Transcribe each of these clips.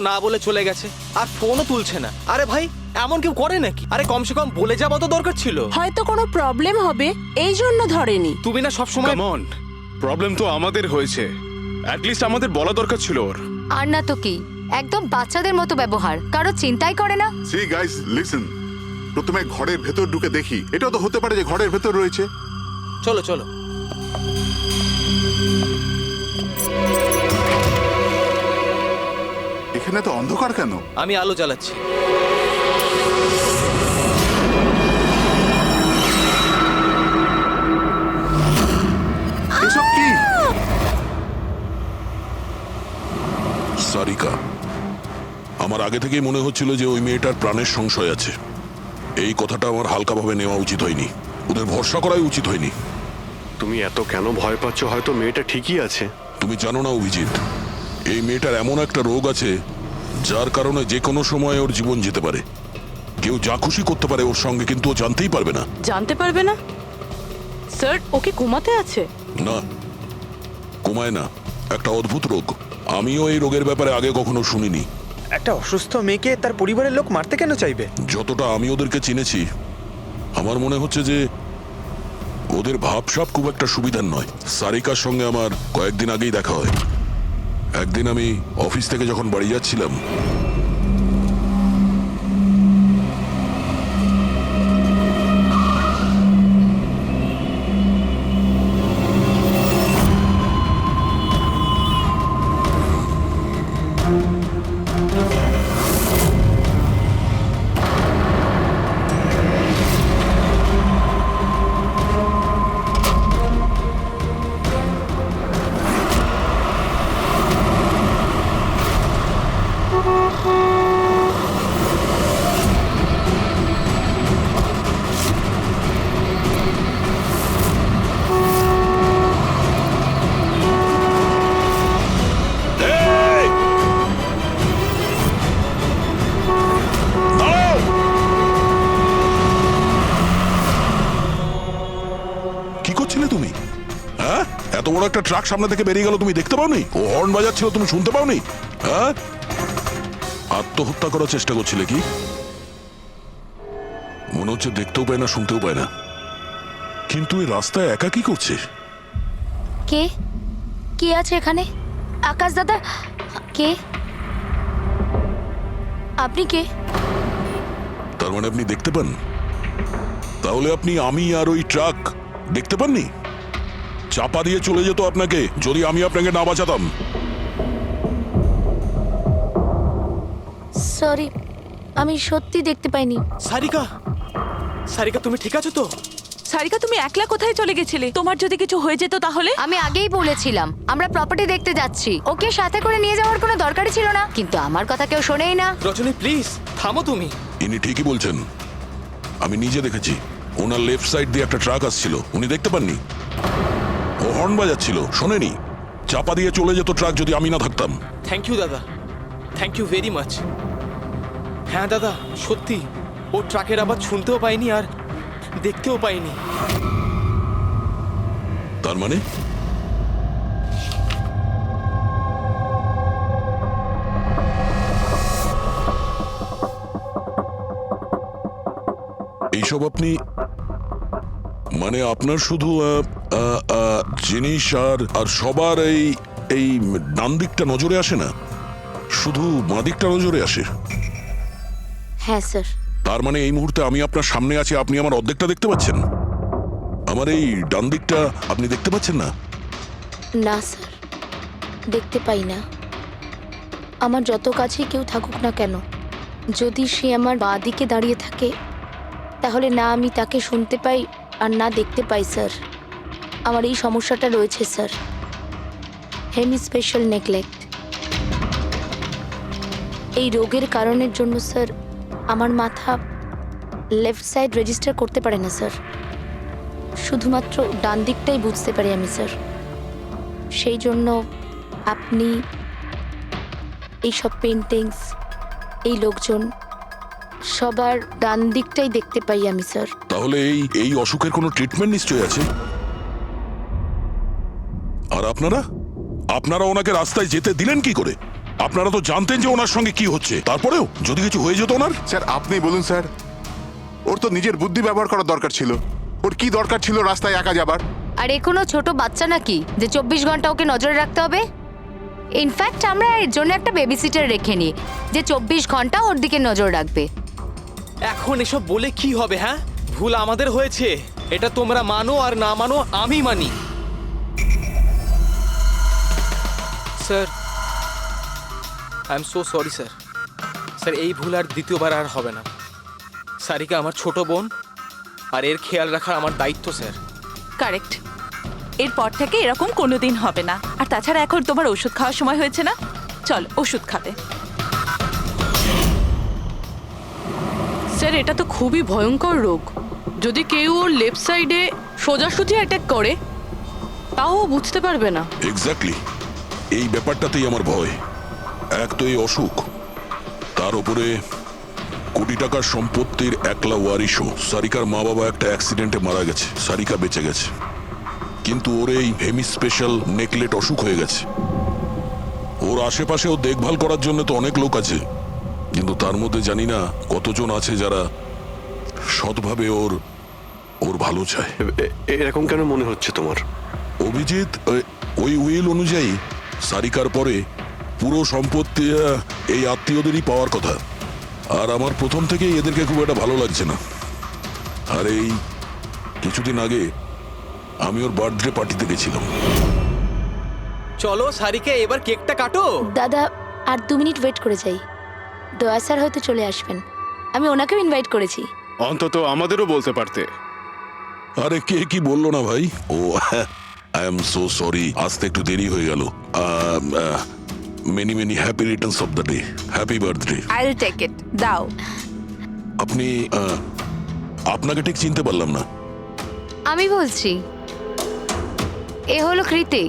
না বলে চলে গেছে, আর ফোনও তুলছে না। আরে ভাই, এমন কেউ করে নাকি? আরে কমসে কম বলে যাওয়া তো দরকার ছিল। হয়তো কোনো প্রবলেম হবে এই জন্য ধরেনি। তুমি না সব সময় কাম অন, প্রবলেম তো আমাদের হয়েছে, অ্যাট লিস্ট আমাদের বলা দরকার ছিল ওর। আর না তো কি, একদম বাচ্চাদের মতো ব্যবহার, কারো চিন্তাই করে না। সি গাইস লিসেন, প্রথমে ঘরের ভেতর ঢুকে দেখি। এটা তো হতে পারে যে ঘরের ভেতর রয়েছে। চলো চলো। এখানে তো অন্ধকার কেন? আমি আলো জ্বালাচ্ছি। এসব কি? সারিকা, আমার আগে থেকেই মনে হচ্ছিল যে ওই মেয়েটার প্রাণের সংশয় আছে। এই কথাটা আমার হালকাভাবে নেওয়া উচিত হয়নি, ওদের ভরসা করাই উচিত হয়নি। তুমি এত কেন ভয় পাচ্ছ? হয়তো মেয়েটা ঠিকই আছে। তুমি জানো না অভিজিৎ, এই মেয়েটার এমন একটা রোগ আছে যার কারণে যে কোনো সময় ওর জীবন যেতে পারে। কেউ যা খুশি করতে পারে ওর সঙ্গে, কিন্তু ও জানতেই পারবে না। জানতে পারবে না? স্যার, ওকে ঘুমাতে আছে? না, কমায় না, একটা অদ্ভুত রোগ। আমিও এই রোগের ব্যাপারে আগে কখনো শুনিনি। একটা অসুস্থ মেয়েকে তার পরিবারের লোক মারতে কেন চাইবে? যতটা আমি ওদেরকে চিনেছি, আমার মনে হচ্ছে যে ওদের ভাবসাব খুব একটা সুবিধার নয়। সারিকার সঙ্গে আমার কয়েকদিন আগেই দেখা হয়। একদিন আমি অফিস থেকে যখন বাড়ি যাচ্ছিলাম, কি করছিলে তুমি? হ্যাঁ, এত বড় একটা ট্রাক সামনে থেকে বেরিয়ে গেল, তুমি দেখতে পাওনি? ও হর্ন বাজাচ্ছিল, তুমি শুনতে পাওনি? হ্যাঁ, আত্মহত্যা করার চেষ্টা করছিলে কি? মনে হচ্ছে দেখতেও পায় না, শুনতেও পায় না। কিন্তু এই রাস্তায় একা কি করছে? কে কে আছে এখানে? আকাশ দাদা, কে আপনি? কে? তার মানে আপনি দেখতে পান? তাহলে আপনি আমি আর ওই ট্রাক দেখতে পাননি? চাপা দিয়ে চলে যেত আপনাকে যদি আমি আপনাকে না বাঁচাতাম। সরি, আমি সত্যি দেখতে পাইনি। সারিকা, সারিকা তুমি ঠিক আছো তো? সারিকা, তুমি একলা কোথায় চলে গেছিলে? তোমার যদি কিছু হয়ে যেত তাহলে? আমি আগেই বলেছিলাম আমরা প্রপার্টি দেখতে যাচ্ছি, ওকে সাথে করে নিয়ে যাওয়ার কোনো দরকারই ছিল না, কিন্তু আমার কথা কেউ শোনেই না। রজনী প্লিজ থামো তুমি। ইনি ঠিকই বলছেন, আমি নিজে দেখেছি। ওনার লেফট সাইড দিয়ে একটা ট্রাক আসছিল, উনি দেখতে পাননি। ও হর্ন বাজাচ্ছিল, শোনেনি। চাপা দিয়ে চলে যেত ট্রাক যদি আমি না থাকতাম। থ্যাংক ইউ দাদা, থ্যাংক ইউ ভেরি মাচ। হ্যাঁ দাদা, সত্যি ও ট্রাকের আবার শুনতেও পাইনি আর দেখতেও পাইনি। তার মানে এইসব আপনি, মানে আপনার শুধু জিনিস আর সবার এই এই ডান দিকটা নজরে আসে না, শুধু বাঁ দিকটা নজরে আসে? হ্যাঁ স্যার। তার মানে এই মুহূর্তে আমি আপনার সামনে আছি, আপনি আমার অর্ধেকটা দেখতে পাচ্ছেন, আমার এই ডান দিকটা আপনি দেখতে পাচ্ছেন না? না স্যার, দেখতে পাই না। আমার যত কাছে কেউ থাকুক না কেন, যদি সে আমার বাঁ দিকে দাঁড়িয়ে থাকে তাহলে না আমি তাকে শুনতে পাই আর না দেখতে পাই স্যার। আমার এই সমস্যাটা রয়েছে স্যার, হেমি স্পেশাল নেগলেক্ট। এই রোগের কারণের জন্য স্যার আমার মাথা লেফট সাইড রেজিস্টার করতে পারে না স্যার, শুধুমাত্র ডান দিকটাই বুঝতে পারি আমি স্যার। সেই জন্য আপনি এইসব পেন্টিংস, এই লোকজন, সবার ডান দিকটাই দেখতে পাই আমি স্যার। তাহলে এই এই অসুখের কোনো ট্রিটমেন্ট নিশ্চয়ই আছে। আর আপনারা আপনারা ওনাকে রাস্তায় যেতে দিলেন কি করে? আপনারা তো জানতেন যে ওনার সঙ্গে কি হচ্ছে, তারপরেও যদি কিছু হয়ে যেত ওনার। স্যার আপনি বলুন স্যার, ওর তো নিজের বুদ্ধি ব্যবহার করার দরকার ছিল। ওর কি দরকার ছিল রাস্তায় একা যাবার? আর এ কোনো ছোট বাচ্চা নাকি যে 24 ঘন্টা ওকে নজরে রাখতে হবে? ইনফ্যাক্ট আমরা এর জন্য একটা বেবি সিটার রেখে নিই যে 24 ঘন্টা ওর দিকে নজর রাখবে। এখন এসব বলে কি হবে? হ্যাঁ, ভুল আমাদের হয়েছে, এটা তোমরা মানো আর না মানো আমি মানি। Sir, I am so sorry sir. Sir, এই ভুল আর দ্বিতীয়বার আর হবে না। সারিকা আমার ছোট বোন, আর এর খেয়াল রাখা আমার দায়িত্ব স্যার। কারেক্ট। এরপর থেকে এরকম কোনোদিন হবে না। আর তাছাড়া এখন তোমার ওষুধ খাওয়ার সময় হয়েছে না, চল ওষুধ খাবে। স্যার এটা তো খুবই ভয়ঙ্কর রোগ। যদি কেউ ওর লেফট সাইডে সোজাসুজি অ্যাটাক করে তাও ও বুঝতে পারবে না। এক্স্যাক্টলি, এই ব্যাপারটাতেই আমার ভয়। এক তো এই অসুখ, তার উপরে কোটি টাকার সম্পত্তির একলা ওয়ারিশও। সারিকার মা বাবা একটা অ্যাক্সিডেন্টে মারা গেছে, সারিকা বেঁচে গেছে, কিন্তু ওর এই হেমি স্পেশাল নেকলেট অসুখ হয়ে গেছে। ওর আশেপাশেও দেখভাল করার জন্য তো অনেক লোক আছে, কিন্তু তার মধ্যে জানি না কতজন আছে যারা সৎভাবে ওর ভালো চায়। এরকম কেন মনে হচ্ছে তোমার? অভিজিৎ, ওই উইল অনুযায়ী সারিকার পরে পুরো সম্পত্তি এই আত্মীয়দেরই পাওয়ার কথা। আর আমার প্রথম থেকেই এদেরকে খুব একটা ভালো লাগছে না। আর এই কিছুদিন আগে আমি ওর বার্থডে পার্টিতে গেছিলাম। চলো সারিকা, এবার কেকটা কাটো। দাদা আর 2 মিনিট ওয়েট করে যাই, দয়া স্যার হয়তো চলে আসবেন। আমি ওনাকেও ইনভাইট করেছি। অন্তত আমাদেরও বলতে পারতে। আরে কে কি বললো না ভাই? Oh I am so sorry, আসতে একটু দেরি হয়ে গেল। Many many happy returns of the day, happy birthday. I will take it, দাও। আপনি আপনাকে ঠিক চিনতে পারলাম না। আমি বলছি, এ হলো কৃতি।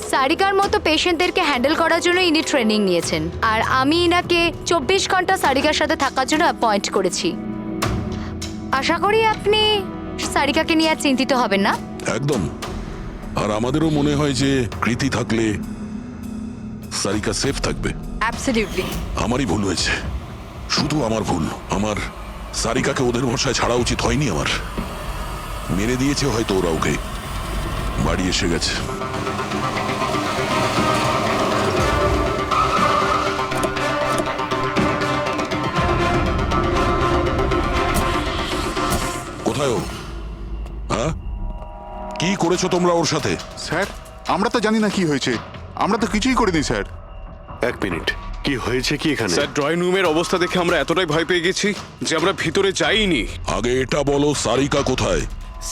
সারিকার মতো পেশেন্টদেরকে হ্যান্ডেল করার জন্য ইনি ট্রেনিং নিয়েছেন, আর আমি ইনাকে 24 ঘন্টা সারিকার সাথে থাকার জন্য অ্যাপয়েন্ট করেছি। আশা করি আপনি সারিকাকে নিয়ে আর চিন্তিত হবেন না। একদম। আর আমাদেরও মনে হয় যে কৃতি থাকলে সারিকা সেফ থাকবে। অ্যাবসলিউটলি। আমারই ভুল হয়েছে, শুধু আমার ভুল। আমার সারিকাকে ওদের ভরসায় ছাড়া উচিত হয়নি। আমার মেরে দিয়েছে হয়তো ওরা ওকে। বাড়ি এসে গেছে। কোথায় ও? হ্যাঁ, কি করেছো তোমরা ওর সাথে? স্যার আমরা তো জানি না কি হয়েছে, আমরা তো কিছুই করিনি স্যার। এক মিনিট, কি হয়েছে কি এখানে? স্যার, ড্রয়িং রুমের অবস্থা দেখে আমরা এতটাই ভয় পেয়ে গেছি যে আমরা ভিতরে যাইনি। আগে এটা বলো, সারিকা কোথায়?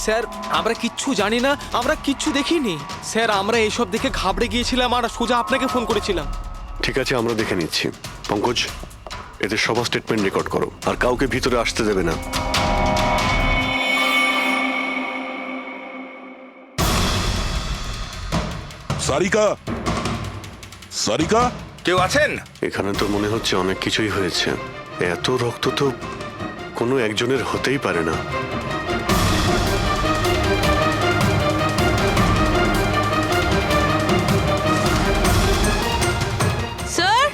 স্যার, আমরা কিচ্ছু জানি না, আমরা কিচ্ছু দেখিনি স্যার। আমরা এইসব দেখে ঘাবড়ে গিয়েছিলাম আর সোজা আপনাকে ফোন করেছিলাম। ঠিক আছে, আমরা দেখে নিচ্ছি। পঙ্কজ, এদের সবার স্টেটমেন্ট রেকর্ড করো, আর কাউকে ভিতরে আসতে দেবে না। সারিকা, সারিকা, কেউ আছেন? এখানে তো মনে হচ্ছে অনেক কিছুই হয়েছে। এত রক্ত তো কোনো একজনের হতেই পারে না। স্যার,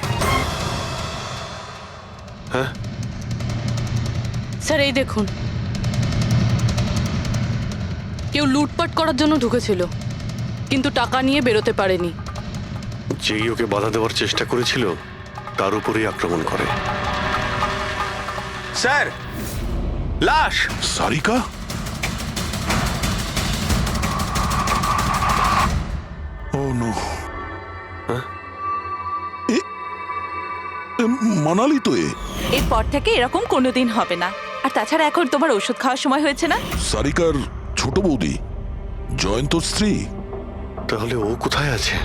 হ্যাঁ, স্যার এই দেখুন, কেউ লুটপাট করার জন্য ঢুকেছিল, কিন্তু টাকা নিয়ে বেরোতে পারেনি। যেই ওকে বাধা দেওয়ার চেষ্টা করেছিল তার উপরেই আক্রমণ করে। স্যার, লাশ। সারিকা? ও নো। মানালি তো এ। এরপর থেকে এরকম কোনোদিন হবে না। আর তাছাড়া এখন তোমার ওষুধ খাওয়ার সময় হয়েছে না। সারিকার ছোট বৌদি, জয়ন্তর স্ত্রী। তাহলে ও কোথায় আছে?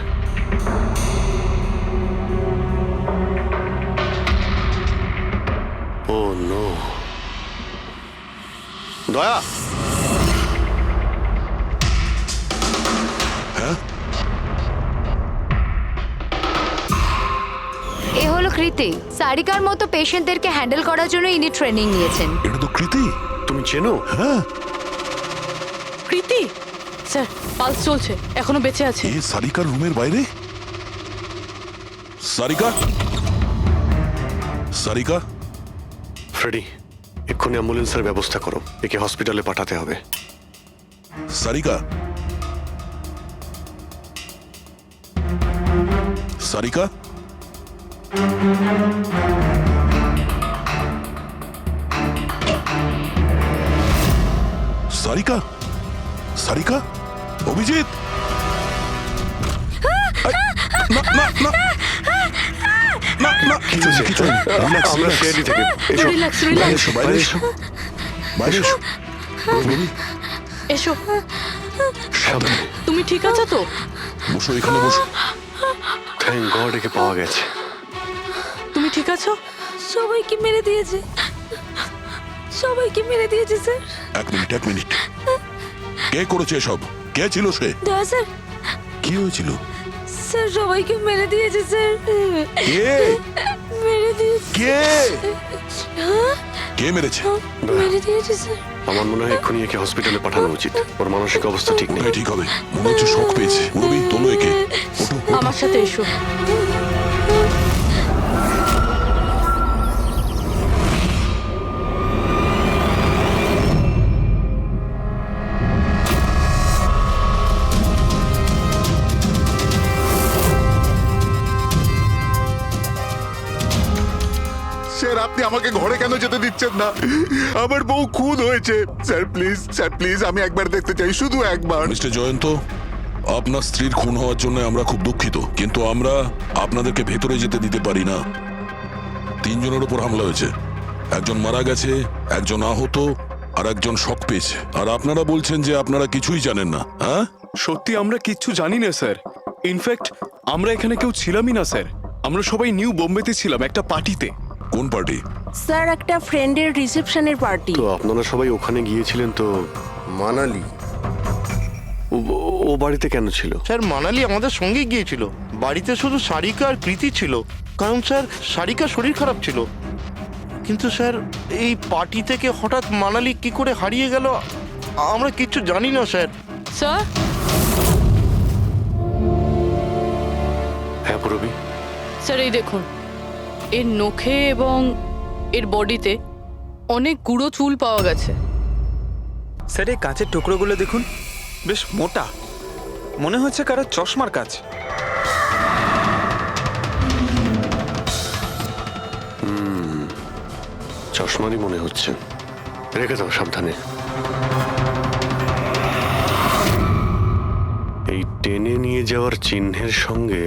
ও নো। দয়া, এ হলো কৃতি। সারিকার মতো পেশেন্টদেরকে হ্যান্ডেল করার জন্য ইনি ট্রেনিং নিয়েছেন। এটা তো কৃতি। তুমি চেনো? হ্যাঁ, কৃতি স্যার, পালস চলছে, এখনো বেঁচে আছে। এ সারিকার রুমের বাইরে। সারিকা, সারিকা, ফ্রেডি, এক্ষুনি অ্যাম্বুলেন্সের ব্যবস্থা করো, একে হসপিটালে পাঠাতে হবে। সারিকা, সারিকা, সারিকা, সারিকা, অভিজিৎ, না না না না না, কিছু নেই, কিছু নেই। Relax, আমরা relax. সিআইডি থেকে এসো, রিল্যাক্স বাইরে রিল্যাক্স এসো, বাইরে এসো, বাইরে এসো। রবি, এসো। সাবধানে। তুমি ঠিক আছো তো? বসো, এখানে বসো। থ্যাংক গড একে পাওয়া গেছে। তুমি ঠিক আছো? সবাইকে মেরে দিয়েছে, সবাইকে মেরে দিয়েছে স্যার। এক মিনিট, এক মিনিট। কে করেছে এসব? কে ছিল সে? দয়া স্যার, কি হয়েছিল? স্যার সবাইকে মেরে দিয়েছে স্যার, কে? মেরে দিয়েছে, কে? কে মেরেছে? মেরে দিয়েছে স্যার। আমার মনে হয় এক্ষুনি একে হসপিটালে পাঠানো উচিত, ওর মানসিক অবস্থা ঠিক নেই। হ্যাঁ, ঠিক হবে। মনে হচ্ছে শক পেয়েছে। রবি, তোলো একে। ওঠো, ওঠো। আমার সাথে এসো। স্যার আপনি আমাকে ঘরে কেন যেতে দিচ্ছেন না? আমার বউ খুন হয়েছে। স্যার প্লিজ, স্যার প্লিজ, আমি একবার দেখতে চাই, শুধু একবার। মিস্টার জয়ন্ত, আপনার স্ত্রীর খুন হওয়ার জন্য আমরা খুব দুঃখিত, কিন্তু আমরা আপনাদেরকে ভেতরে যেতে দিতে পারি না। 3 জনের উপর হামলা হয়েছে, একজন মারা গেছে, একজন আহত, আর একজন শক পেয়েছে। আর আপনারা বলছেন যে আপনারা কিছুই জানেন না। হ্যাঁ, সত্যি আমরা কিচ্ছু জানি না স্যার। ইনফ্যাক্ট আমরা এখানে কেউ ছিলামই না স্যার। আমরা সবাই নিউ বোম্বেতে ছিলাম একটা পার্টিতে। কোন পার্টি? স্যার একটা ফ্রেন্ডের রিসেপশনের পার্টি। তো আপনারা সবাই ওখানে গিয়েছিলেন তো? মানালি। ও বাড়িতে কেন ছিল? স্যার মানালি আমাদের সঙ্গে গিয়েছিল, বাড়িতে শুধু সারিকা আর কৃতি ছিল, কারণ স্যার সারিকার শরীর খারাপ ছিল। কিন্তু স্যার এই পার্টি থেকে হঠাৎ মানালি কি করে হারিয়ে গেল আমরা কিচ্ছু জানি না স্যার। স্যার, হ্যাঁ পূরবী, স্যার এই দেখুন, এর নখে এবং এর বডিতে অনেক গুঁড়ো চুল পাওয়া গেছে। স্যার এই কাঁচের টুকরোগুলো দেখুন, বেশ মোটা, মনে হচ্ছে কারো চশমার কাজ। চশমারই মনে হচ্ছে। রেখে দাও সাবধানে। এই টেনে নিয়ে যাওয়ার চিহ্নের সঙ্গে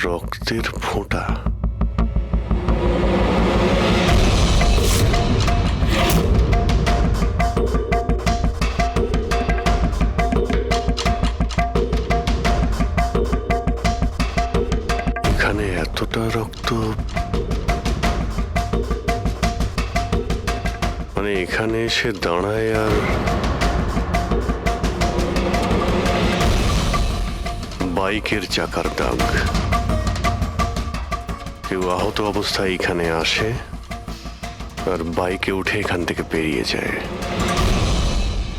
রক্তের ফোঁটা। এখানে এতটা রক্ত, মানে এখানে এসে দাঁড়ায় আর বাইকের চাকার দাগ। কেউ আহত অবস্থায় এখানে আসে আর বাইকে উঠে এখান থেকে বেরিয়ে যায়।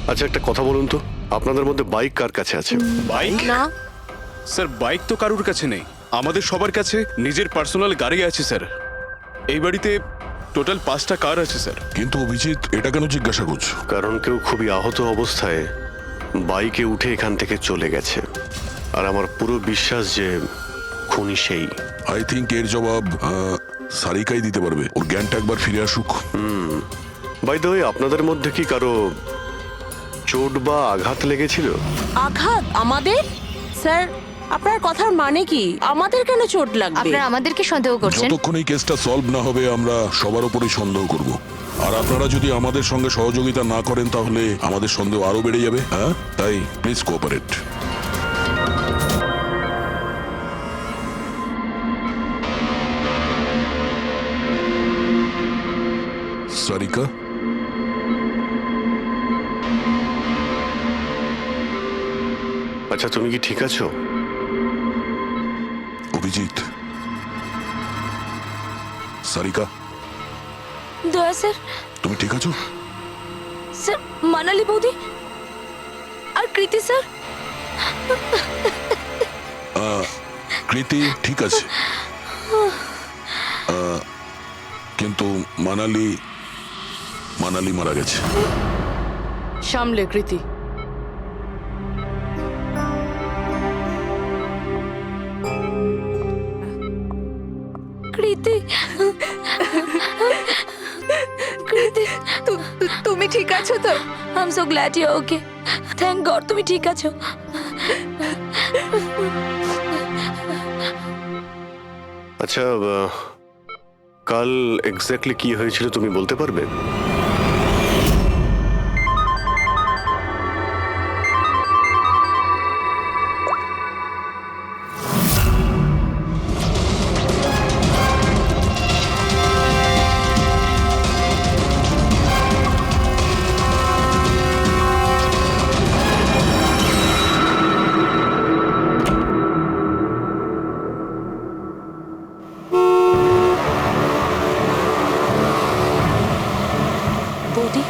আচ্ছা একটা কথা বলুন তো, আপনাদের মধ্যে বাইক কার কাছে আছে? বাইক? না স্যার বাইক তো কারুর কাছে নেই, আমাদের সবার কাছে নিজের পার্সোনাল গাড়ি আছে স্যার। এই বাড়িতে টোটাল 5টা কার আছে স্যার। কিন্তু অভিজিৎ, এটা কেন জিজ্ঞাসা করছো? কারণ কেউ খুবই আহত অবস্থায় বাইকে উঠে এখান থেকে চলে গেছে, আর আমার পুরো বিশ্বাস যে খুনি সেই। আই থিঙ্ক এর জবাব সারিকাই দিতে পারবে। ওর জ্ঞানটা একবার ফিরে আসুক। বাই দ্য ওয়ে, আপনাদের মধ্যে কি কারো চোট বা আঘাত লেগেছিল? আঘাত আমাদের? স্যার আপনার কথার মানে কি? আমাদের কেন চোট লাগবে? আপনারা আমাদেরকে সন্দেহ করছেন? যতক্ষণ এই কেসটা সলভ না হবে আমরা সবার উপরেই সন্দেহ করব। আর আপনারা যদি আমাদের সঙ্গে সহযোগিতা না করেন তাহলে আমাদের সন্দেহ আরো বেড়ে যাবে। হ্যাঁ, তাই প্লিজ কোঅপারেট। সারিকা, আচ্ছা তুমি কি ঠিক আছো? অভিজিৎ, সারিকা, দয়া স্যার, তুমি ঠিক আছো? স্যার মানালি বৌদি আর কৃতি স্যার, কৃতি ঠিক আছে, কিন্তু মানালি মারা গেছে। সামলে কৃতি। কৃতি, কৃতি, তুমি ঠিক আছো তো? I am so glad you okay. Thank God তুমি ঠিক আছো। আচ্ছা, কাল এক্স্যাক্টলি কি হয়েছিল তুমি বলতে পারবে? বৌদি,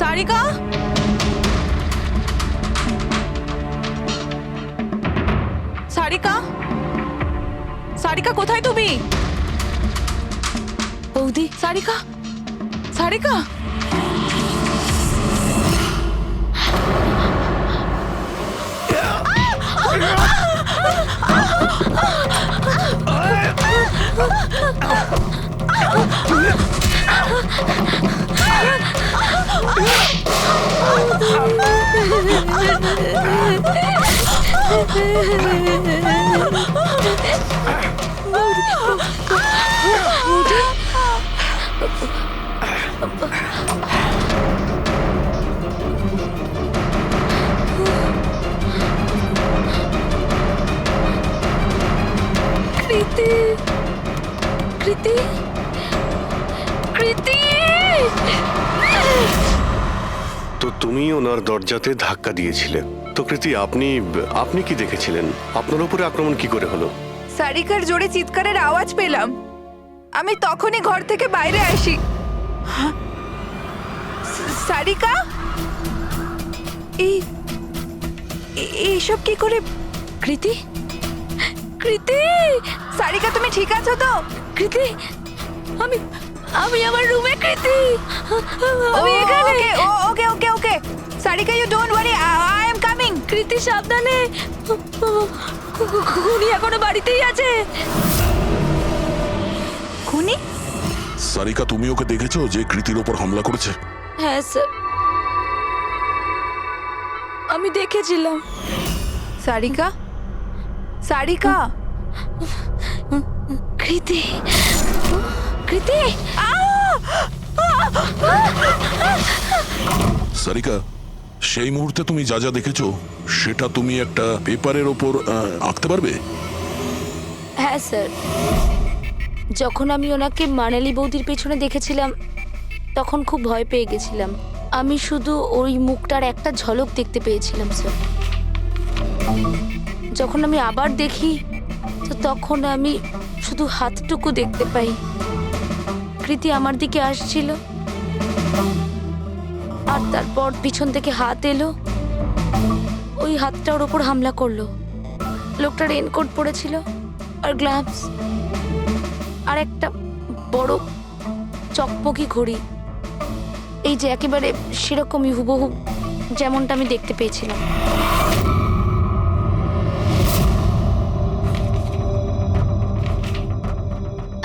সারিকা, সারিকা, সারিকা কোথায় তুমি? বৌদি, সারিকা, সারিকা, কৃতি, কৃতি, কৃতি। তো তুমি ওনার দরজাতে ধাক্কা দিয়েছিলে। তো কৃতি, আপনি কি দেখেছিলেন? আপনার উপরে আক্রমণ কি করে হলো? সারিকার জোরে চিৎকারের আওয়াজ পেলাম, আমি তখনই ঘর থেকে বাইরে আসি। সারিকা, এইসব কি করে? কৃতি, কৃতি, সারিকা তুমি ঠিক আছো তো? কৃতি, আমি আমার রুমে। কৃতি, আমি এখানে। Okay okay okay Sarika, you don't worry, I am coming. Kriti সাবধানে, খুনি এখনো বাড়িতেই আছে। খুনি? সারিকা, তুমি ওকে দেখেছো যে কৃতির ওপর হামলা করেছে? হ্যাঁ স্যার, আমি দেখেছিলাম। সারিকা, সারিকা, কৃতি, কৃতি, সারিকা, সেই মুহূর্তে তুমি যা যা দেখেছো সেটা তুমি একটা পেপারের ওপর আঁকতে পারবে? হ্যাঁ স্যার, যখন আমি ওনাকে মানালি বৌদির পেছনে দেখেছিলাম তখন খুব ভয় পেয়ে গেছিলাম। আমি শুধু ওই মুখটার একটা ঝলক দেখতে পেয়েছিলাম স্যার। যখন আমি আবার দেখি তো তখন আমি শুধু হাতটুকু দেখতে পাই। কৃতি আমার দিকে আসছিল আর তারপর পিছন থেকে হাত এলো, ওই হাতটা ওর ওপর হামলা করলো। লোকটা রেনকোট পরেছিল আর গ্লাভস আর একটা বড় চকমকি ঘড়ি, এই যে একেবারে সেরকমই হুবহু যেমনটা আমি দেখতে পেয়েছিলাম।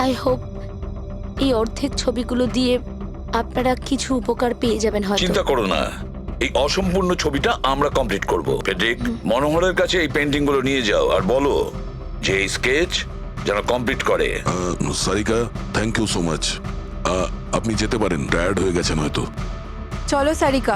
আই হোপ এই অর্ধেক ছবিগুলো দিয়ে আপনারা কিছু উপকার পেয়ে যাবেন হয়তো। চিন্তা করো না, এই অসম্পূর্ণ ছবিটা আমরা কমপ্লিট করব। ফেডরিক, মনোহরের কাছে এই পেন্টিং গুলো নিয়ে যাও আর বলো যে এই স্কেচ যেন কমপ্লিট করে। Sarika, thank you so much. আপনি যেতে পারেন, টায়ার্ড হয়ে গেছেন হয়তো। চলো সারিকা।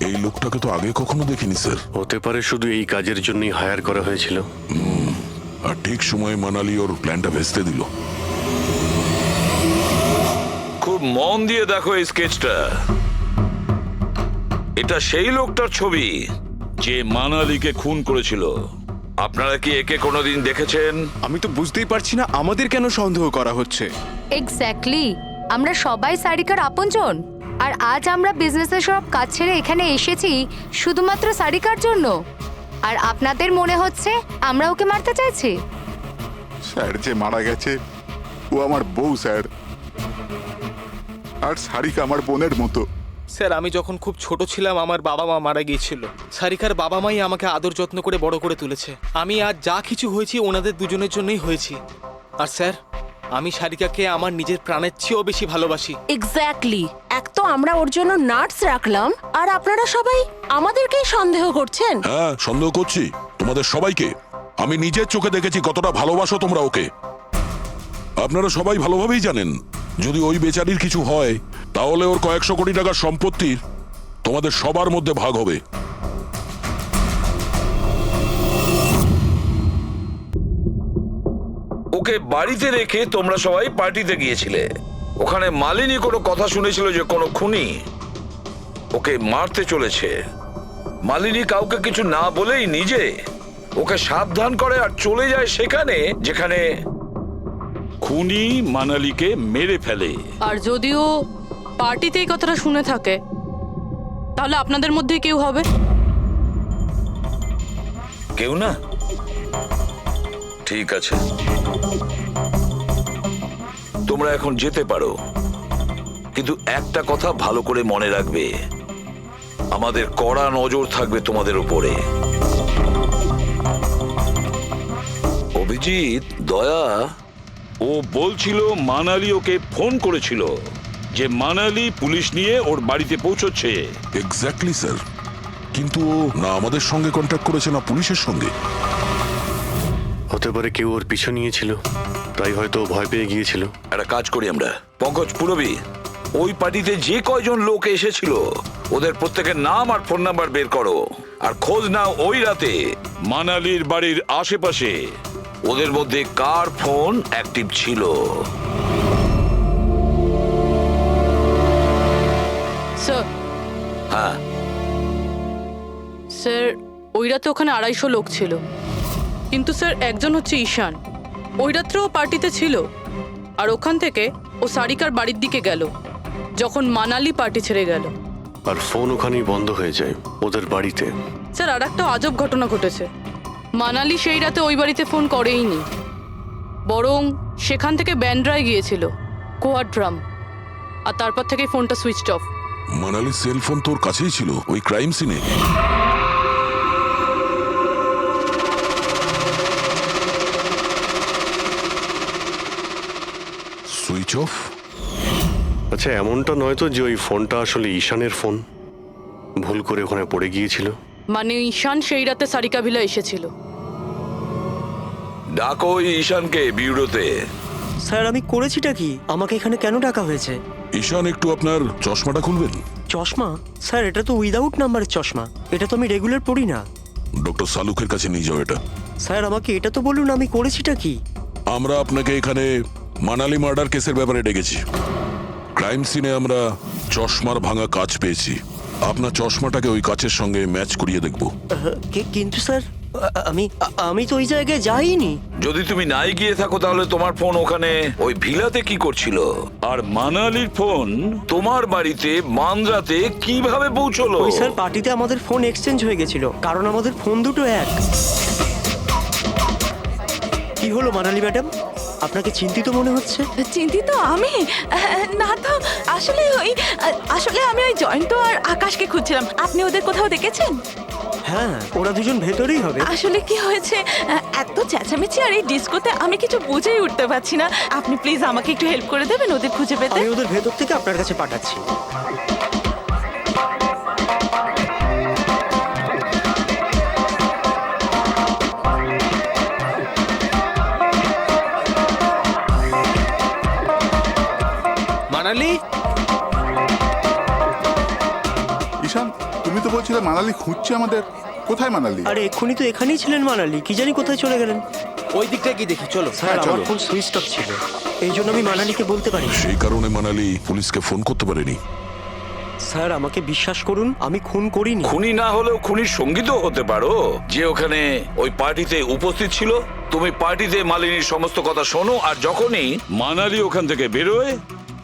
এই লোকটাকে তো আগে কখনো দেখিনি স্যার। হতে পারে শুধু এই কাজের জন্যই হায়ার করা হয়েছিল। আর ঠিক সময়ে মানালি ওর প্ল্যানটা ভেস্তে দিল। খুব খুব মন দিয়ে দেখো এই স্কেচটা। এটা সেই লোকটার ছবি যে মানালিকে খুন করেছিল। আপনারা কি একে কোনোদিন দেখেছেন? আমি তো বুঝতেই পারছি না আমাদের কেন সন্দেহ করা হচ্ছে। এক্স্যাক্টলি, আমরা সবাই সারিকার আপনজন, আর আজ আমরা বিজনেসের সব কাজ ছেড়ে এখানে এসেছি শুধুমাত্র সারিকার জন্য। আর আপনাদের মনে হচ্ছে আমরা ওকে মারতে চাইছি? স্যার যে মারা গেছে ও আমার বউ স্যার, আর সারিকা আমার বোনের মতো। স্যার আমি যখন খুব ছোট ছিলাম আমার বাবা মা মারা গিয়েছিল। সারিকার বাবা মাই আমাকে আদর যত্ন করে বড় করে তুলেছে। আমি আজ যা কিছু হয়েছি ওনাদের দুজনের জন্যই হয়েছি। আর স্যার আমি সারিকাকে আমার নিজের প্রাণের চেয়েও বেশি ভালোবাসি। এক্স্যাক্টলি, এক তো আমরা ওর জন্য নার্স রাখলাম, আর আপনারা সবাই আমাদেরকেই সন্দেহ করছেন। হ্যাঁ, সন্দেহ করছি তোমাদের সবাইকে। আমি নিজের চোখে দেখেছি কতটা ভালোবাসো তোমরা ওকে। আপনারা সবাই ভালোভাবেই জানেন যদি ওই বেচারির কিছু হয় তাহলে ওর কয়েকশো কোটি টাকার সম্পত্তির তোমাদের সবার মধ্যে ভাগ হবে। ওকে বাড়িতে রেখে তোমরা সবাই পার্টিতে গিয়েছিলে। ওখানে মালিনী কোনো কথা শুনেছিল যে কোনো খুনি ওকে মারতে চলেছে। মালিনী কাউকে কিছু না বলেই নিজে ওকে সাবধান করে আর চলে যায় সেখানে যেখানে খুনি মানালিকে মেরে ফেলে। আর যদিও পার্টিতে এই কথাটা শুনে থাকে তাহলে আপনাদের মধ্যে কেউ হবে? কেউ না? ঠিক আছে, তোমরা এখন যেতে পারো, কিন্তু একটা কথা ভালো করে মনে রাখবে, আমাদের কড়া নজর থাকবে তোমাদের উপরে। অভিজিৎ, দয়া, ও বলছিল মানালি ওকে ফোন করেছিল যে মানালি পুলিশ নিয়ে ওর বাড়িতে পৌঁছচ্ছে। এক্স্যাক্টলি স্যার, কিন্তু ও না আমাদের সঙ্গে কন্ট্যাক্ট করেছে না পুলিশের সঙ্গে। হতে পারে কেউ ওর পিছু নিয়েছিল, তাই হয়তো ভয় পেয়ে গিয়েছিল। একটা কাজ করি আমরা, পঙ্কজ, পুরবী, ওই পার্টিতে যে কয়জন লোক এসেছিল ওদের প্রত্যেকের নাম আর ফোন নাম্বার বের করো, আর খোঁজ নাও ওই রাতে মানালির বাড়ির আশেপাশে ওদের মধ্যে কার ফোন অ্যাক্টিভ ছিল। স্যার, হ্যাঁ স্যার ওই রাতে ওখানে 250 লোক ছিল, কিন্তু স্যার একজন হচ্ছে ঈশান। ওই রাত্রেও পার্টিতে ছিল, আর ওখান থেকে ও সারিকার বাড়ির দিকে গেল যখন মানালি পার্টি ছেড়ে গেল। আর ফোন ওখানেই বন্ধ হয়ে যায় ওদের বাড়িতে। স্যার আর একটা আজব ঘটনা ঘটেছে। মানালি সেই রাতে ওই বাড়িতে ফোন করেইনি, বরং সেখান থেকে ব্যান্ড্রায় গিয়েছিল, কোয়াড্রাম, আর তারপর থেকে ফোনটা সুইচড অফ। মানালির সেল ফোন তোর কাছেই ছিল ওই ক্রাইম সিনে। Switch off? আচ্ছা, এমনটা নয় তো যে ওই ফোনটা আসলে ঈশানের ফোন, ভুল করে ওখানে পড়ে গিয়েছিল? মানে ঈশান সেই রাতে সারিকা ভিলা এসেছিল। ডাকো ঈশানকে বিউরোতে। স্যার আমি করেছিটা কি? আমাকে এখানে কেন ডাকা হয়েছে? ঈশান, একটু আপনার চশমাটা খুলবেন? চশমা? স্যার এটা তো উইদাউট নাম্বারের চশমা, এটা তো আমি রেগুলার পড়ি না। ডক্টর সালুকের কাছে নিয়ে যাও এটা। স্যার আমাকে এটা তো বলুন আমি করেছিটা কি? আমরা আপনাকে এখানে মানালি মার্ডার কেসের ব্যাপারে ডেকেছি। ক্রাইম সিনে আমরা চশমার ভাঙা কাঁচ পেয়েছি। আপনার চশমাটাকে ওই কাচের সঙ্গে ম্যাচ করিয়ে দেখব। কিন্তু স্যার আমি তো ওই জায়গায় যাইনি। যদি তুমি নাই গিয়ে থাকো তাহলে তোমার ফোন ওখানে ওই ভিলাতে কি করছিল? আর মানালির ফোন তোমার বাড়িতে মানরাতে কিভাবে পৌঁছলো? ওই স্যার পার্টিতে আমাদের ফোন এক্সচেঞ্জ হয়ে গেছিল, কারণ আমাদের ফোন দুটো এক। কি হলো মানালি ম্যাডাম, আপনাকে চিন্তিত মনে হচ্ছে? চিন্তিত আমি? না তো, আসলে আমি ওই জয়ন্ত আর আকাশকে খুঁজছিলাম। আপনি ওদের কোথাও দেখেছেন? হ্যাঁ, ওরা দুজন ভেতরেই হবে। আসলে কি হয়েছে, এত চেঁচামেচি আর এই ডিস্কোতে আমি কিছু বুঝেই উঠতে পারছি না। আপনি প্লিজ আমাকে একটু হেল্প করে দেবেন ওদের খুঁজে পেতে? আমি ওদের ভেতর থেকে আপনার কাছে পাঠাচ্ছি। মানালি? ঈশান, তুমি তো বলছিলে মানালি খুঁজছে আমাদের। কোথায় মানালি? আরে এক্ষুনি তো এখানেই ছিলেন মানালি, কি জানি কোথায় চলে গেলেন। ওই দিকটা কি দেখি, চলো। স্যার আমার ফোন সুইচ অফ ছিল। এই জন্য আমি মানালিকে বলতে পারি। সেই কারণে মানালি পুলিশকে ফোন করতে পারেনি। স্যার আমাকে বিশ্বাস করুন, আমি খুন করিনি। খুনি না হলেও খুনির সঙ্গী তো হতে পারো, যে ওখানে ওই পার্টিতে উপস্থিত ছিল। তুমি পার্টিতে মালিনীর সমস্ত কথা শোনো, আর যখনই মানালি ওখান থেকে বেরোয়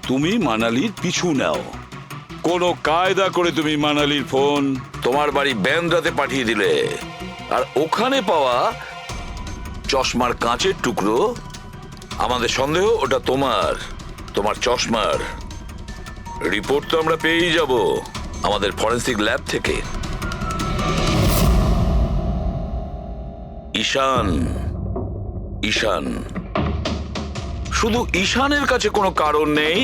তুমি মানালির পিছু নাও। কোনো কায়দা করে তুমি মানালির ফোন তোমার বাড়ি ব্যান্দ্রাতে পাঠিয়ে দিলে, আর ওখানে পাওয়া চশমার কাঁচের টুকরো, আমাদের সন্দেহ ওটা তোমার চশমার রিপোর্ট তো আমরা পেয়েই যাব আমাদের ফরেন্সিক ল্যাব থেকে। ঈশান শুধু ঈশানের কাছে কোনো কারণ নেই,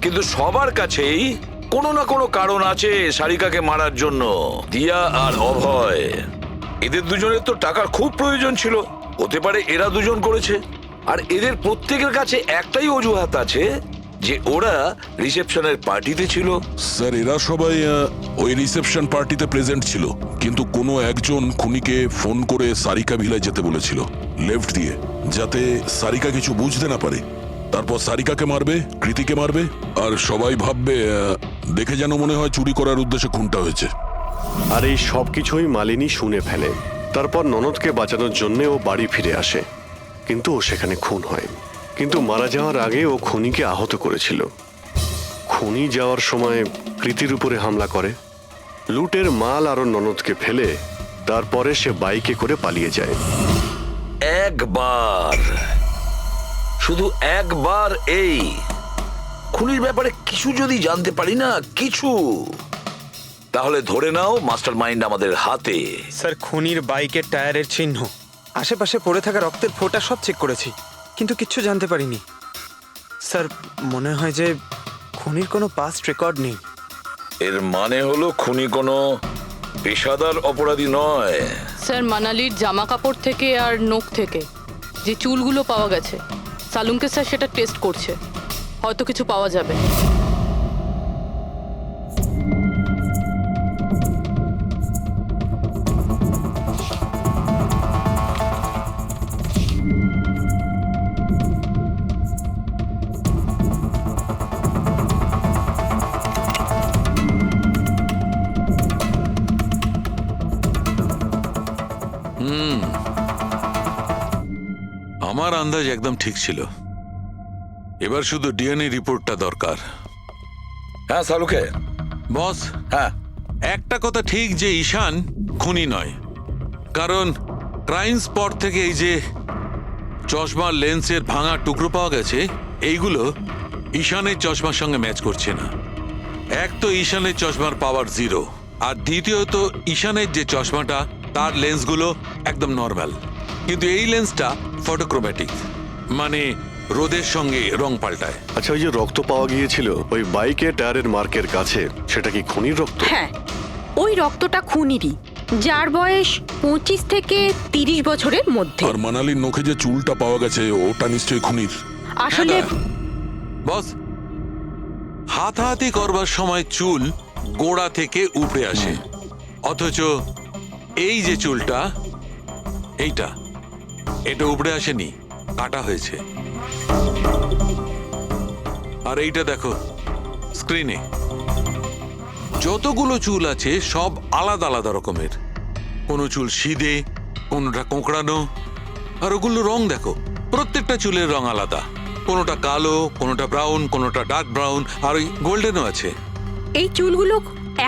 কিন্তু সবার কাছেই কোনো না কোনো কারণ আছে সারিকাকে মারার জন্য। দিয়া আর অভয়, এদের দুজনের তো টাকার খুব প্রয়োজন ছিল, হতে পারে এরা দুজন করেছে। আর এদের প্রত্যেকের কাছে একটাই অজুহাত আছে যে ওরা রিসেপশনের পার্টিতে ছিল। স্যার এরা সবাই ওই রিসেপশন পার্টিতে প্রেজেন্ট ছিল, কিন্তু কোনো একজন খুনিকে ফোন করে সারিকা ভিলায় যেতে বলেছিল লেফট দিয়ে, যাতে সারিকা কিছু বুঝতে না পারে। তারপর সারিকাকে মারবে, কৃতিকে মারবে, আর সবাই ভাববে দেখে যেন মনে হয় চুরি করার উদ্দেশ্যে খুনটা হয়েছে। আর এই সব কিছুই মালিনী শুনে ফেলে। তারপর ননদকে বাঁচানোর জন্য ও বাড়ি ফিরে আসে, কিন্তু ও সেখানে খুন হয়। কিন্তু মারা যাওয়ার আগে ও খুনিকে আহত করেছিল। খুনি যাওয়ার সময় কৃতির উপরে হামলা করে, লুটের মাল আর ননদকে ফেলে তারপরে সে বাইকে করে পালিয়ে যায়। শুধু একবার এই খুনির ব্যাপারে কিছু যদি জানতে পারি না, কিছু, তাহলে ধরে নাও মাস্টার মাইন্ড আমাদের হাতে। স্যার খুনির বাইকের টায়ারের চিহ্ন, আশেপাশে পড়ে থাকা রক্তের ফোঁটা সব চেক করেছি, কিন্তু কিচ্ছু জানতে পারিনি। স্যার মনে হয় যে খুনির কোনো পাস্ট রেকর্ড নেই। এর মানে হলো খুনি কোনো পেশাদার অপরাধী নয়। স্যার মানালির জামা কাপড় থেকে আর নখ থেকে যে চুলগুলো পাওয়া গেছে, সালুনকে স্যার সেটা টেস্ট করছে, হয়তো কিছু পাওয়া যাবে। আমার আন্দাজ একদম ঠিক ছিল, এবার শুধু ডিএনএ রিপোর্টটা দরকার। হ্যাঁ সালুকে বস, হ্যাঁ একটা কথা ঠিক যে ঈশান খুনি নয়, কারণ ক্রাইম স্পট থেকে এই যে চশমার লেন্সের ভাঙা টুকরো পাওয়া গেছে, এইগুলো ঈশানের চশমার সঙ্গে ম্যাচ করছে না। এক তো ঈশানের চশমার পাওয়ার 0, আর দ্বিতীয়ত ঈশানের যে চশমাটা তার লেন্সগুলো একদম নর্মাল, কিন্তু এই লেন্সটা ফটোক্রোম্যাটিক, মানে রোদের সঙ্গে রং পাল্টায়। আচ্ছা, ওই যে রক্ত পাওয়া গিয়েছিল ওই বাইকে টায়ারের মার্কের কাছে, সেটা কি খুনির রক্ত? হ্যাঁ, ওই রক্তটা খুনিরই, যার বয়স 25 থেকে 30 বছরের মধ্যে। আর মানালির নখে যে চুলটা পাওয়া গেছে ওটা নিশ্চয়ই খুনির। আসলে বস, হাতাহাতি করবার সময় চুল গোড়া থেকে উপড়ে আসে, অথচ এই যে চুলটা, এটা উপড়ে আসেনি, কাটা হয়েছে। আর এইটা দেখো স্ক্রিনে, যতগুলো চুল আছে সব আলাদা আলাদা রকমের, কোনো চুল সিধে, কোনোটা কোঁকড়ানো, আর ওগুলো রং দেখো, প্রত্যেকটা চুলের রং আলাদা, কোনোটা কালো, কোনোটা ব্রাউন, কোনোটা ডার্ক ব্রাউন, আর ওই গোল্ডেনও আছে। এই চুলগুলো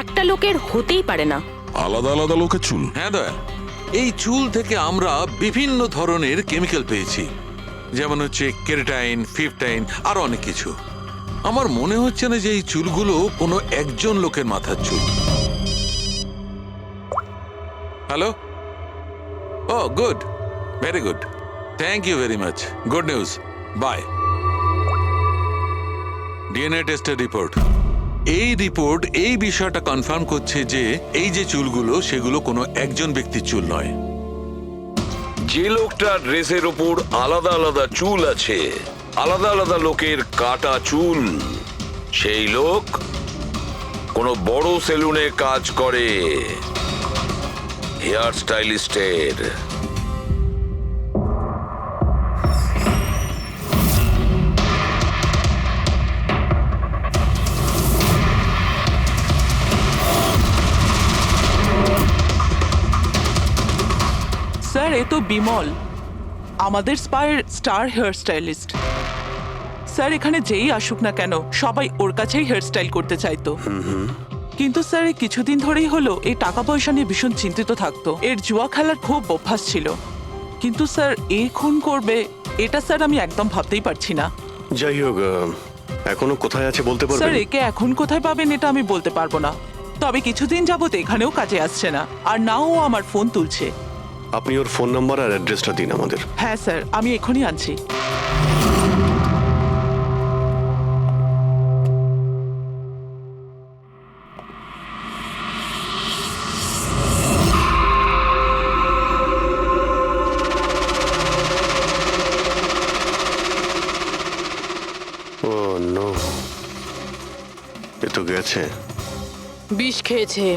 একটা লোকের হতেই পারে না। আলাদা আলাদা লোকের চুল? হ্যাঁ দয়া, এই চুল থেকে আমরা বিভিন্ন ধরনের কেমিক্যাল পেয়েছি, যেমন হচ্ছে কেরাটিন, ফিফটাইন, আর অনেক কিছু। আমার মনে হচ্ছে না যে এই চুলগুলো কোনো একজন লোকের মাথার চুল। Hello, oh good, very good, thank you very much, good news, bye. DNA টেস্টের রিপোর্ট, এই রিপোর্ট এই বিষয়টা কনফার্ম করছে যে এই যে চুলগুলো সেগুলো কোনো একজন ব্যক্তির চুল নয়। যে লোকটার ড্রেসের ওপর আলাদা আলাদা চুল আছে, আলাদা আলাদা লোকের কাটা চুল, সেই লোক কোনো বড় সেলুনে কাজ করে, হেয়ার স্টাইলিস্টের। স্যার এ তো বিমল, আমাদের স্পায়ের স্টার হেয়ার স্টাইলিস্ট। স্যার এখানে যেই আসুক না কেন সবাই ওর কাছেই হেয়ার স্টাইল করতে চাইতো। কিন্তু স্যার এই কিছুদিন ধরেই হলো এই টাকা পয়সা নিয়ে ভীষণ চিন্তিত থাকতো। এর জুয়া খেলার খুব অভ্যাস ছিল। কিন্তু স্যার এই খুন করবে এটা স্যার আমি একদম ভাবতেই পারছি না। যাই হোক, এখনো কোথায় আছে বলতে স্যার পারবেন? একে এখন কোথায় পাবেন এটা আমি বলতে পারবো না, তবে কিছুদিন যাবত এখানেও কাজে আসছে না, আর না ও আমার ফোন তুলছে। আপনি ওর ফোন নাম্বার আর অ্যাড্রেসটা দিন আমাদের। হ্যাঁ স্যার, আমি এখনই আনছি। ও নো, এ তো গেছে। বিষ খেয়েছে।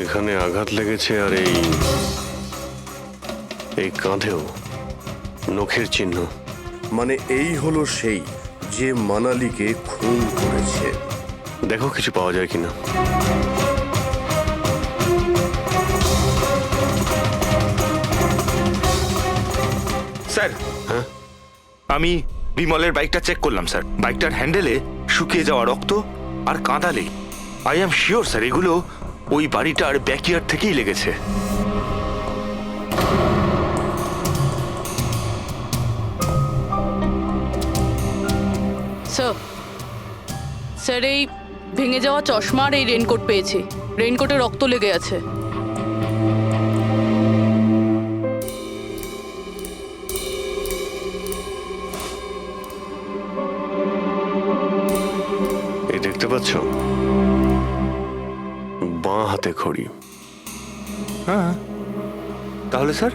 এখানে আঘাত লেগেছে আর এই কাঁধেও নখের চিহ্ন। মানে এই হলো সেই যে মানালিকে খুন করেছে। দেখো কিছু পাওয়া যায় কিনা। স্যার, হ্যাঁ, আমি বিমলের বাইকটা চেক করলাম স্যার। বাইকটার হ্যান্ডেলে শুকিয়ে যাওয়া রক্ত আর কাঁদালে আই অ্যাম শিওর স্যার এগুলো ওই বাড়িটার ব্যাকইয়ার্ড থেকেই লেগেছে। স্যার, স্যার এই ভেঙে যাওয়া চশমা আর এই রেনকোট পেয়েছি। রেনকোটে রক্ত লেগে আছে। এই দেখতে পাচ্ছ, বাঁ হাতে ঘড়ি। হ্যাঁ, তাহলে স্যার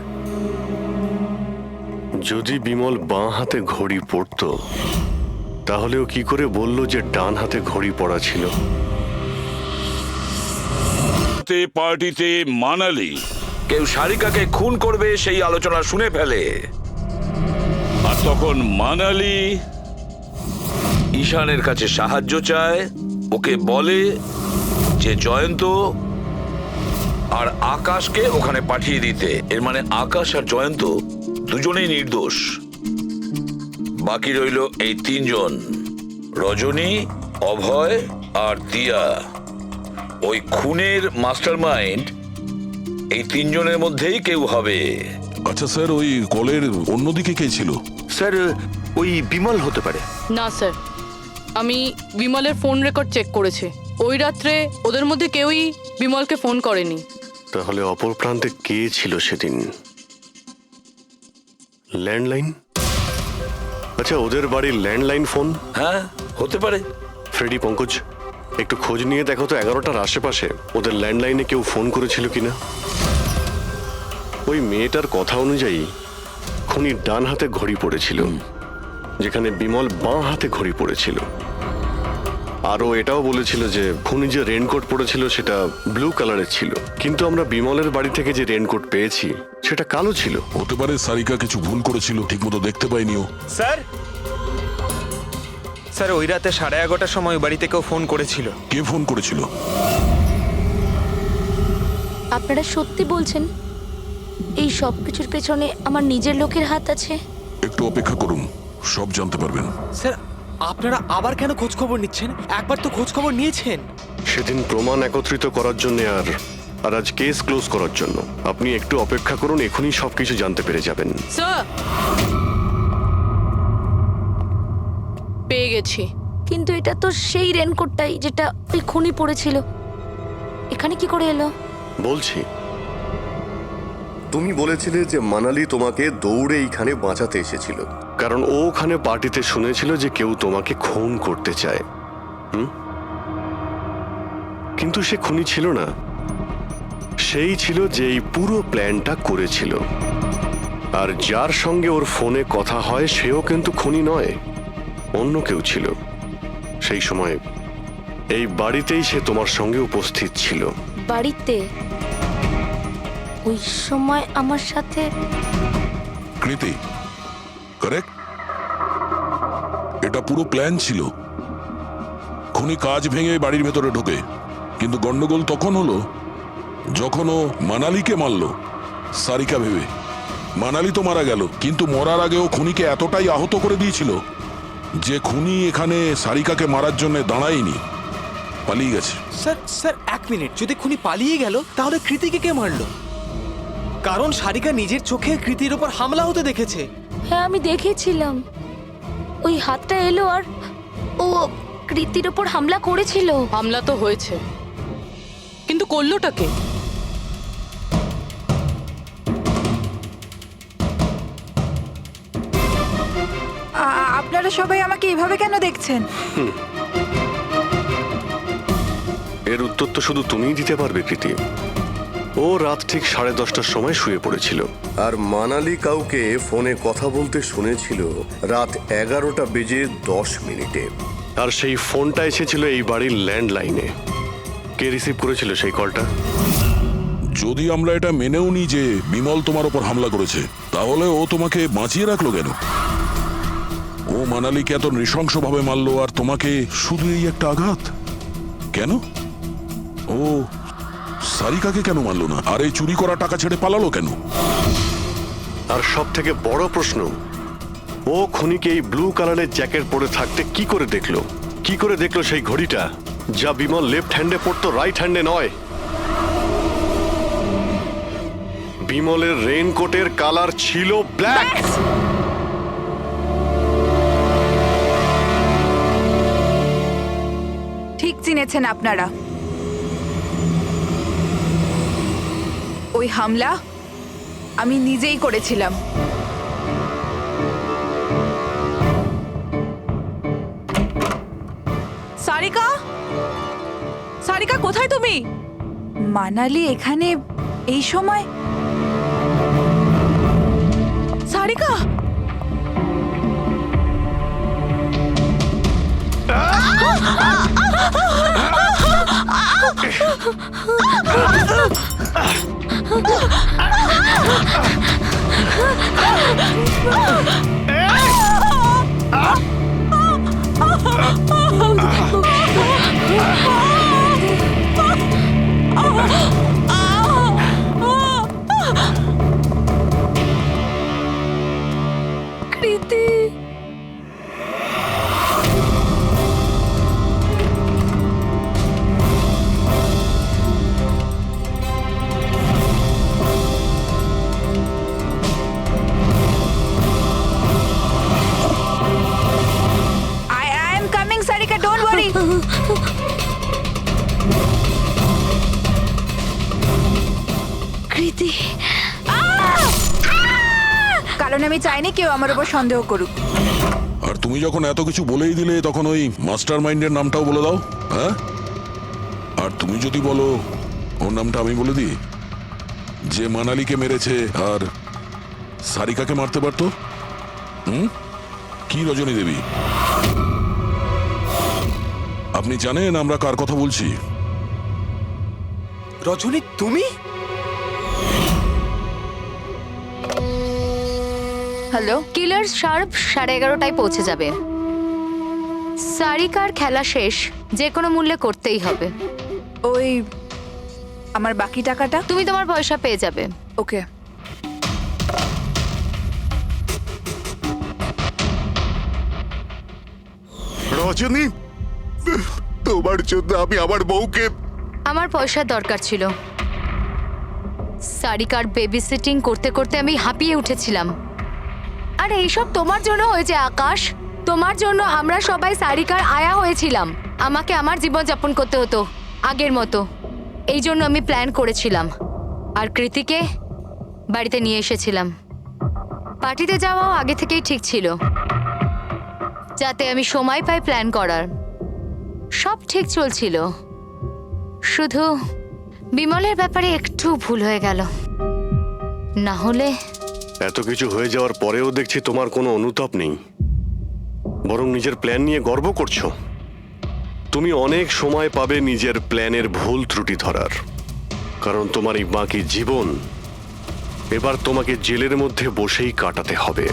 যদি বিমল বাঁ হাতে ঘড়ি পরতো তাহলে ও কি করে বলল যে ডান হাতে ঘড়ি পরা ছিল? পার্টিতে মানালি কেউ সারিকাকে খুন করবে সেই আলোচনা শুনে ফেলে, আর তখন মানালি ঈশানের কাছে সাহায্য চায়। ওকে বলে যে জয়ন্ত আর আকাশকে ওখানে পাঠিয়ে দিতে। এর মানে আকাশ আর জয়ন্ত দুজনেই নির্দোষ। বাকি রইল এই তিনজন, রজনী, অভয় আর দিয়া। ওই খুনের মাস্টারমাইন্ড এই তিনজনের মধ্যেই কেউ হবে। আচ্ছা স্যার, ওই কলের অন্যদিকে কে ছিল? স্যার ওই বিমল হতে পারে। না স্যার, আমি বিমলের ফোন রেকর্ড চেক করেছি। ওই রাত্রে ওদের মধ্যে কেউই বিমলকে ফোন করেনি। তাহলে অপর প্রান্তে কে ছিল সেদিন? ল্যান্ডলাইন? আচ্ছা, ওদের বাড়ির ল্যান্ডলাইন ফোন? হ্যাঁ, হতে পারে। ফ্রেডি, পঙ্কজ, একটু খোঁজ নিয়ে দেখো তো 11টার আশেপাশে ওদের ল্যান্ডলাইনে কেউ ফোন করেছিল কিনা। ওই মেয়েটার কথা অনুযায়ী খুনি ডান হাতে ঘড়ি পড়েছিল, যেখানে বিমল বাঁ হাতে ঘড়ি পড়েছিল। আরও এটাও বলেছিল যে খুনি যে রেনকোট পরেছিল সেটা ব্লু কালারের ছিল, কিন্তু আমরা বিমলের বাড়ি থেকে যে রেনকোট পেয়েছি সেটা কালো ছিল। হতে পারে সারিকা কিছু ভুল করেছিল, ঠিকমতো দেখতে পাইনি ও। স্যার, স্যার ওই রাতে 11:30টার সময় বাড়িতে কেউ ফোন করেছিল। কে ফোন করেছিল? আপনারা সত্যি বলছেন এই সব কিছুর পেছনে আমার নিজের লোকের হাত আছে? একটু অপেক্ষা করুন, সব জানতে পারবেন। স্যার, আপনারা আবার কেন খোঁজ খবর নিচ্ছেন? একবার তো খোঁজ খবর নিয়েছেন। সেদিন প্রমাণ একত্রিত করার জন্য আর আজ কেস ক্লোজ করার জন্য। আপনি একটু অপেক্ষা করুন, এখনই সবকিছু জানতে পেরে যাবেন। স্যার, পেয়ে গেছি। কিন্তু এটা তো সেই রেনকোটটাই যেটা ওই খুনি পড়েছিল। এখানে কি করে এলো? বলছি, তুমি বলেছিলে যে মানালি তোমাকে দৌড়ে এইখানে বাঁচাতে এসেছিল, কারণ ও ওখানে পার্টিতে শুনেছিল যে কেউ তোমাকে খুন করতে চায়। কিন্তু সে খুনি ছিল না, সেই ছিল যে এই পুরো প্ল্যানটা করেছিল। আর যার সঙ্গে ওর ফোনে কথা হয় সেও কিন্তু খুনি নয়, অন্য কেউ ছিল। সেই সময় এই বাড়িতেই সে তোমার সঙ্গে উপস্থিত ছিল। বাড়িতে? ওই সময় আমার সাথে কৃতি, কারেক্ট? এটা পুরো প্ল্যান ছিল। খুনি কাজ ভেঙে বাড়ির ভেতরে ঢোকে, কিন্তু গন্ডগোল তখন হলো যখন ও মানালিকে মারলো সারিকা ভেবে। মানালি তো মারা গেল, কিন্তু মরার আগে ও খুনিকে এতটাই আহত করে দিয়েছিল যে খুনি এখানে সারিকাকে মারার জন্য দাঁড়ায়নি, পালিয়ে গেছে। স্যার স্যার এক মিনিট, যদি খুনি পালিয়ে গেল তাহলে কৃতিকে কে মারলো? কারণ সারিকা নিজের চোখে কৃতির ওপর হামলা হতে দেখেছে। হ্যাঁ আমি দেখেছিলাম, ওই হাতটা এলো আর ও কৃতির ওপর হামলা করেছিল। হামলা তো হয়েছে, কিন্তু করলোটা কে? আপনারা সবাই আমাকে এভাবে কেন দেখছেন? এর উত্তর তো শুধু তুমিই দিতে পারবে কৃতি। ও রাত ঠিক 10:30টার সময় শুয়ে পড়েছিল। আর মানালি কাউকে ফোনে কথা বলতে শুনেছিল রাত 11:10 আর সেই ফোনটা এসেছিল এই বাড়ির ল্যান্ডলাইনে। কে রিসিভ করেছিল সেই কলটা? যদি আমরা এটা মেনেও নিই যে বিমল তোমার ওপর হামলা করেছে, তাহলে ও তোমাকে বাঁচিয়ে রাখলো কেন? ও মানালিকে এত নৃশংসভাবে মারলো আর তোমাকে শুধু এই একটা আঘাত কেন? ও সারিকাকে কেন মারলো না? আর এই চুরি করা টাকা ছেড়ে পালালো কেন? আর সব থেকে বড় প্রশ্ন, ও খুনিকে এই ব্লু কালারের জ্যাকেট পরে থাকতে কি করে দেখলো? কি করে দেখলো সেই ঘড়িটা যা বিমল লেফট হ্যান্ডে পড়তো, রাইট হ্যান্ডে নয়? বিমলের রেইনকোটের কালার ছিল ব্ল্যাক। ঠিক চিনেছেন আপনারা। ওই হামলা আমি নিজেই করেছিলাম। সারিকা, সারিকা কোথায় তুমি? মানালি এখানে এই সময়? সারিকা, কৃতি, I am coming, Sarika, don't worry. কৃতি, কারণ আমি চাইনি কেউ আমার উপর সন্দেহ করুক। আর তুমি যখন এত কিছু বলেই দিলে, তখন ওই মাস্টার মাইন্ডের নামটাও বলে দাও। হ্যাঁ, আর তুমি যদি বলো ওর নামটা আমি বলে দিই, যে মানালিকে মেরেছে আর সারিকাকে মারতে পারতো। কি রজনী দেবী, আপনি জানেন আমরা কার কথা বলছি? রজনী তুমি? হ্যালো, কিলার শার্প 11:30টায় পৌঁছে যাবে। সারিকার খেলা শেষ, যে কোনো মূল্যে করতেই হবে। ওই আমার বাকি টাকাটা? তুমি তোমার পয়সা পেয়ে যাবে। ওকে। রজনী, তোমার জন্য আমি আমার বউকে। আমার পয়সার দরকার ছিল। সারিকার বেবি সিটিং করতে করতে আমি হাঁপিয়ে উঠেছিলাম। আর এইসব তোমার জন্য হয়েছে আকাশ। তোমার জন্য আমরা সবাই সারিকার আয়া হয়েছিলাম। আমাকে আমার জীবন যাপন করতে হতো আগের মতো। এই জন্য আমি প্ল্যান করেছিলাম আর কৃতিকে বাড়িতে নিয়ে এসেছিলাম। পার্টিতে যাওয়াও আগে থেকেই ঠিক ছিল, যাতে আমি সময় পাই প্ল্যান করার। সব ঠিক চলছিল, শুধু বিমলের ব্যাপারে একটু ভুল হয়ে গেল। না হলে এত কিছু হয়ে যাওয়ার পরেও দেখছি তোমার কোনো অনুতাপ নেই, বরং নিজের প্ল্যান নিয়ে গর্ব করছো। তুমি অনেক সময় পাবে নিজের প্ল্যানের ভুল ত্রুটি ধরার, কারণ তোমার এই বাকি জীবন এবার তোমাকে জেলের মধ্যে বসেই কাটাতে হবে।